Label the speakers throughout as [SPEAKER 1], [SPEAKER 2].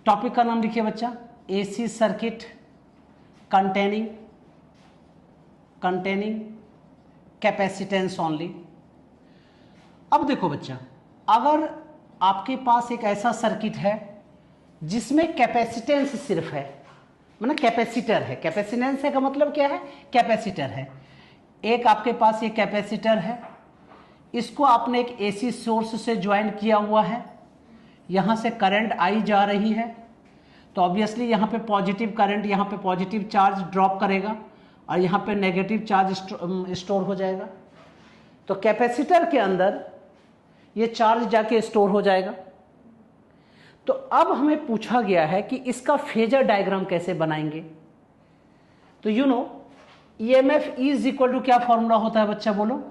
[SPEAKER 1] Topic का नाम लिखिए बच्चा, AC circuit containing capacitance only. अब देखो बच्चा, अगर आपके पास एक ऐसा सर्किट है जिसमें कैपेसिटेंस सिर्फ है, मतलब कैपेसिटर है, कैपेसिटेंस है का मतलब क्या है, कैपेसिटर है। एक आपके पास ये कैपेसिटर है, इसको आपने एक एसी सोर्स से ज्वाइन किया हुआ है, यहाँ से करंट आई जा रही है, तो ऑब्वियसली यहाँ पे पॉजिटिव करंट, यहाँ पे पॉजिटिव चार्ज ड्रॉप करेगा और यहाँ पे नेगेटिव चार्ज स्टोर हो जाएगा। तो कैपेसिटर के अंदर ये चार्ज जाके स्टोर हो जाएगा। तो अब हमें पूछा गया है कि इसका फेजर डायग्राम कैसे बनाएंगे। तो you know EMF is equal to क्या फॉर्मूला होता है बच्चा, बोलो,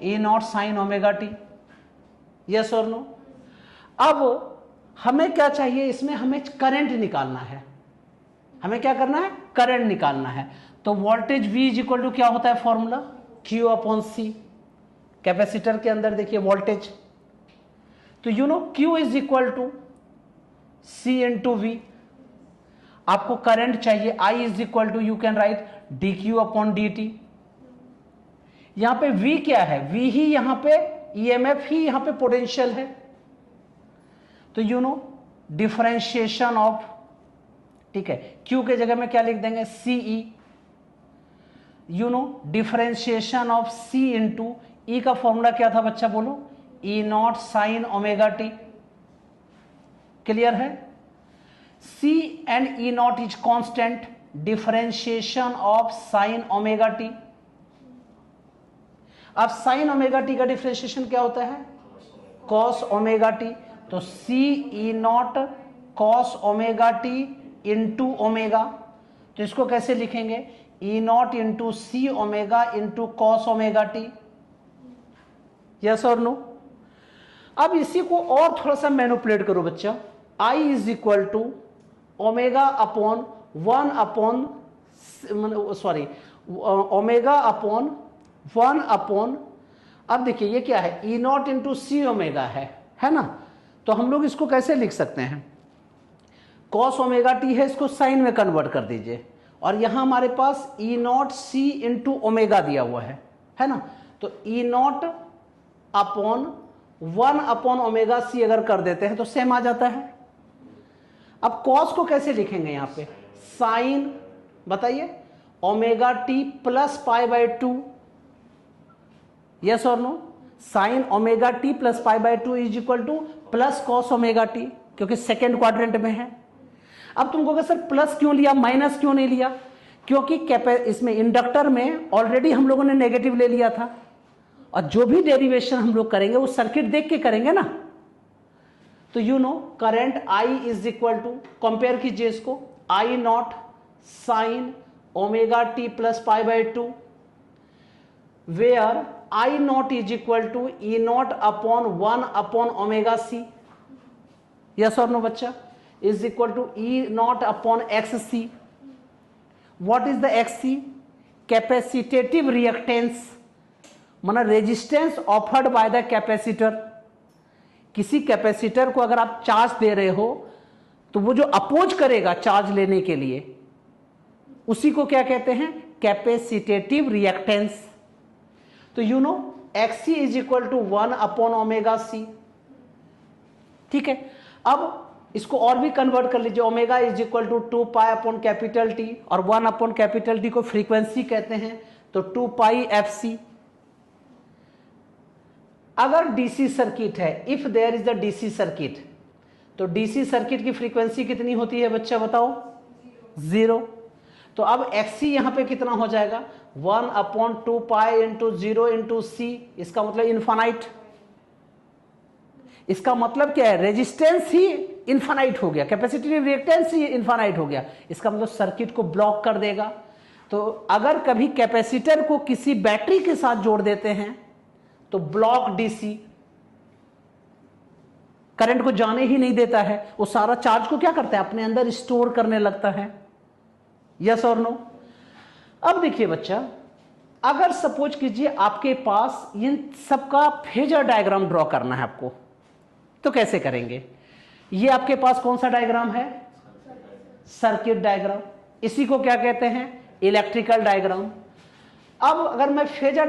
[SPEAKER 1] E naught sine omega t, yes और नो। अब हमें क्या चाहिए, इसमें हमें करंट निकालना है, हमें क्या करना है, करंट निकालना है। तो voltage V is equal to क्या होता है formula, Q upon C। Capacitor के अंदर देखिए वोल्टेज, तो you know Q is equal to C into V। आपको करंट चाहिए, I is equal to you can write dQ upon dt। यहां पे V क्या है, V ही यहां पे EMF ही यहां पे पोटेंशियल है। तो यू नो डिफरेंशिएशन ऑफ, ठीक है, Q के जगह में क्या लिख देंगे, CE। You know differentiation of C into E का फॉर्मूला क्या था बच्चा, बोलो, E naught sine omega T. Clear है, C and E not is constant, differentiation of sine omega T. अब साइन ओमेगा टी का डिफरेंशिएशन क्या होता है, कॉस ओमेगा टी। तो C E not cos omega T into omega. तो इसको कैसे लिखेंगे, E naught into C omega into cos omega t, yes और नो। अब इसी को और थोड़ा सा मैनिपुलेट करो बच्चा, I is equal to omega upon 1 upon sorry omega upon 1 upon, अब देखिए ये क्या है, E naught into C omega है ना। तो हम लोग इसको कैसे लिख सकते हैं, कॉस ओमेगा टी है, इसको साइन में कन्वर्ट कर दीजिए, और यहां हमारे पास E not C into omega दिया हुआ है ना। तो E naught upon 1 upon omega C अगर कर देते हैं तो सेम आ जाता है। अब कॉस को कैसे लिखेंगे, यहां पे साइन, बताइए, omega t plus pi by 2, yes और no. Sine omega t plus pi by 2 is equal to plus cos omega t, क्योंकि सेकेंड क्वाड्रेंट में है। अब तुमको कहा सर प्लस क्यों लिया, माइनस क्यों नहीं लिया, क्योंकि इसमें इंडक्टर में ऑलरेडी हम लोगों ने नेगेटिव ले लिया था, और जो भी डेरिवेशन हम लोग करेंगे वो सर्किट देख के करेंगे ना। तो you know current I is equal to, compare कीजिए इसको, I naught sine omega t plus pi by 2, where I naught is equal to E naught upon 1 upon omega C, yes और नो बच्चा, is equal to E naught upon XC। What is the XC, capacitive reactance, माना resistance offered by the capacitor. किसी capacitor को अगर आप charge दे रहे हो तो वो जो अपोज करेगा चार्ज लेने के लिए, उसी को क्या कहते हैं, कैपेसिटेटिव रिएक्टेंस। तो you know XC is equal to 1 upon omega C, ठीक है। अब इसको और भी कन्वर्ट कर लीजिए, omega is equal to 2 pi upon capital T, और 1 अपॉन कैपिटल टी को फ्रीक्वेंसी कहते हैं, तो 2 पाई FC। अगर डीसी सर्किट है, if there is the DC circuit, तो डीसी सर्किट की फ्रीक्वेंसी कितनी होती है बच्चा, बताओ, 0। तो अब XC यहां पे कितना हो जाएगा, 1 upon 2 pi into 0 into C, इसका मतलब इन्फानाइट। इसका मतलब क्या है, रेजिस्टेंस ही इन्फानाइट हो गया, कैपेसिटिव रिएक्टेंस ही इन्फानाइट हो गया, इसका मतलब सर्किट को ब्लॉक कर देगा। तो अगर कभी कैपेसिटर को किसी बैटरी के साथ जोड़ देते हैं तो ब्लॉक डीसी, करंट को जाने ही नहीं देता है, वो सारा चार्ज को क्या करता है, अपने अंदर स्टोर करने लगता है, यस और नो। अब देखिए बच्चा, अगर सपोज कीजिए आपके पास इन सबका फेजर डायग्राम ड्रॉ करना है आपको, तो कैसे करेंगे। ये आपके पास कौन सा डायग्राम है? Circuit diagram. इसी को क्या कहते हैं? Electrical diagram. अब अगर मैं फेजर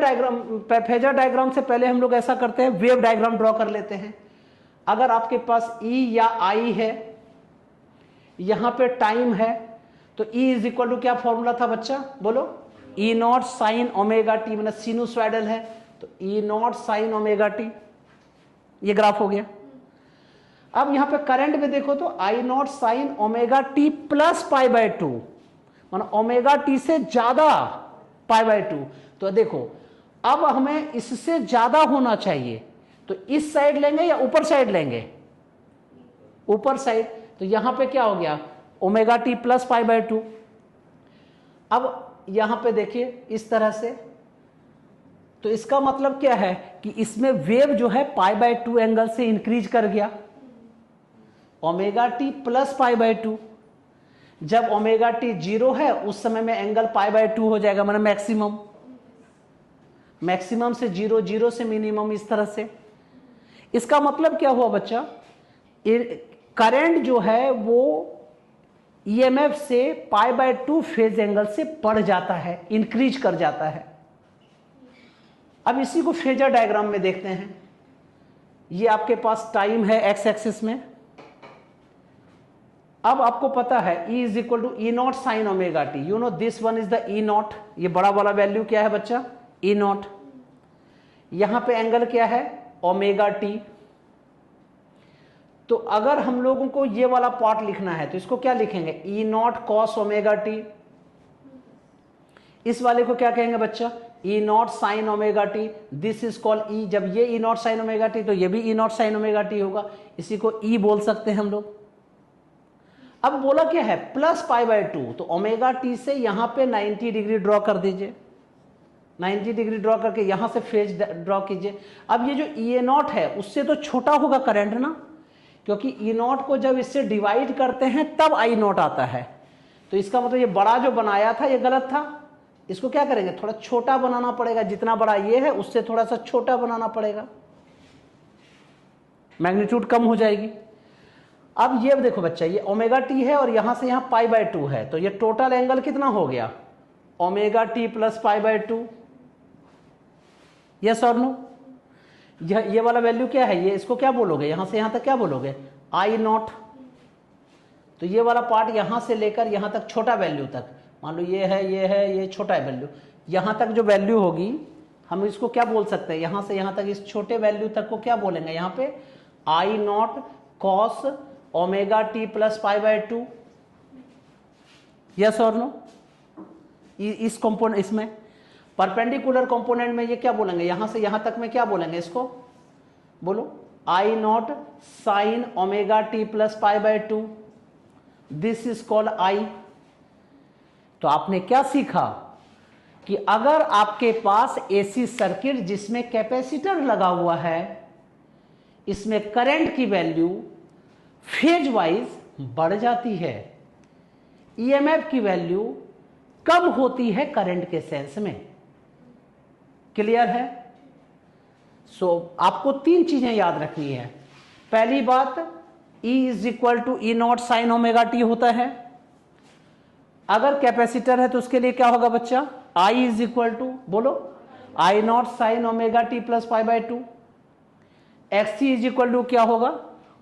[SPEAKER 1] डायग्राम से पहले हम लोग ऐसा करते हैं, वेव डायग्राम ड्रॉ कर लेते हैं। अगर आपके पास E या I है, यहां पे टाइम है, तो E इज इक्वल टू क्या फॉर्मूला था बच्चा? बोलो। E naught sine omega T, मतलब सिनुसॉइडल है तो E naught sine omega T. ये ग्राफ हो गया। अब यहां पे करंट में देखो तो I naught sine omega t plus pi by 2, मतलब ओमेगा टी से ज्यादा पाई बाय 2। तो देखो अब हमें इससे ज्यादा होना चाहिए, तो इस साइड लेंगे या ऊपर साइड लेंगे? ऊपर साइड। तो यहां पे क्या हो गया? Omega t plus pi by 2। अब यहां पे देखिए इस तरह से, तो इसका मतलब क्या है कि इसमें वेव जो है पाई बाय 2 एंगल से इंक्रीज कर गया। Omega t plus pi by 2, जब ओमेगा टी 0 है उस समय में एंगल पाई बाय 2 हो जाएगा, मतलब मैक्सिमम। मैक्सिमम से 0, 0 से मिनिमम, इस तरह से। इसका मतलब क्या हुआ बच्चा? करंट जो है वो ईएमएफ से पाई बाय 2 फेज एंगल से बढ़ जाता है, इंक्रीज कर जाता है। अब इसी को फेजर डायग्राम में देखते हैं। ये आपके पास टाइम है एक्स एक्सिस में। अब आपको पता है E is equal to E naught sine omega t. You know this one is the E naught. ये बड़ा वाला वैल्यू क्या है बच्चा? E naught. यहां पे एंगल क्या है? Omega t. तो अगर हम लोगों को ये वाला पार्ट लिखना है तो इसको क्या लिखेंगे? E not cos omega T. इस वाले को क्या कहेंगे बच्चा? E naught sine omega T. This is called E। जब ये E naught sine omega t तो ये भी E naught sine omega T होगा, इसी को E बोल सकते हैं हम लोग। अब बोला क्या है? प्लस पाई बाय 2, तो ओमेगा टी से यहां पे 90 डिग्री ड्रॉ कर दीजिए। 90 डिग्री ड्रॉ करके यहां से फेज ड्रॉ कीजिए। अब ये जो E नॉट है उससे तो छोटा होगा करंट ना, क्योंकि E नॉट को जब इससे डिवाइड करते हैं तब I नॉट आता है। तो इसका मतलब ये बड़ा जो बनाया था ये गलत था। इसको क्या करेंगे? थोड़ा छोटा बनाना पड़ेगा। जितना बड़ा ये है उससे थोड़ा सा छोटा बनाना पड़ेगा, मैग्नीट्यूड कम हो जाएगी। अब ये देखो बच्चा, ये ओमेगा टी है और यहां से यहां पाई बाय 2 है, तो ये टोटल एंगल कितना हो गया? Omega t plus pi by 2। Yes और नो? ये वाला वैल्यू क्या है? ये इसको क्या बोलोगे? यहां से यहां तक क्या बोलोगे? I not. तो ये वाला पार्ट यहां से लेकर यहां तक छोटा वैल्यू तक, मान लो ये है, ये छोटा वैल्यू, यहां तक जो वैल्यू होगी हम इसको क्या बोल सकते हैं? यहां से यहां तक इस छोटे वैल्यू तक को क्या बोलेंगे? यहां पे I not cos omega t plus pi by 2। Yes और नो? इस कंपोनेंट, इसमें परपेंडिकुलर कंपोनेंट में ये क्या बोलेंगे? यहां से यहां तक में क्या बोलेंगे इसको? बोलो। I naught sine omega t plus pi by 2। This is called I। तो आपने क्या सीखा कि अगर आपके पास एसी सर्किट जिसमें कैपेसिटर लगा हुआ है, इसमें करंट की वैल्यू फेज वाइज बढ़ जाती है, ईएमएफ की वैल्यू कम होती है करंट के सेंस में। क्लियर है? आपको 3 चीजें याद रखनी है। पहली बात, E is equal to E naught sine omega t होता है। अगर कैपेसिटर है तो उसके लिए क्या होगा बच्चा? I इज इक्वल टू, बोलो, I naught sine omega t plus pi by 2। XC is equal to क्या होगा?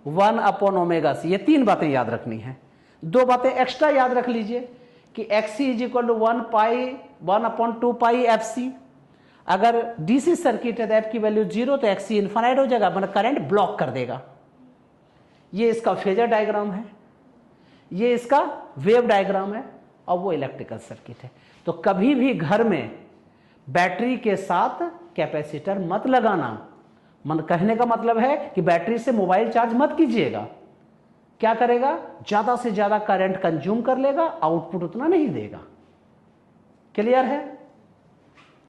[SPEAKER 1] 1 अपॉन ओमेगा सी। ये 3 बातें याद रखनी है। 2 बातें एक्स्ट्रा याद रख लीजिए कि XC is equal to 1 upon 2 pi FC। अगर डीसी सर्किट है तो F की वैल्यू 0, तो XC इन्फाइनाइट हो जाएगा, मतलब करंट ब्लॉक कर देगा। ये इसका फेजर डायग्राम है, ये इसका वेव डायग्राम है, और वो इलेक्ट्रिकल सर्किट है। तो कभी भी घर में बैटरी के साथ कैपेसिटर मत लगाना। कहने का मतलब है कि बैटरी से मोबाइल चार्ज मत कीजिएगा। क्या करेगा? ज्यादा से ज्यादा करंट कंज्यूम कर लेगा, आउटपुट उतना नहीं देगा। क्लियर है?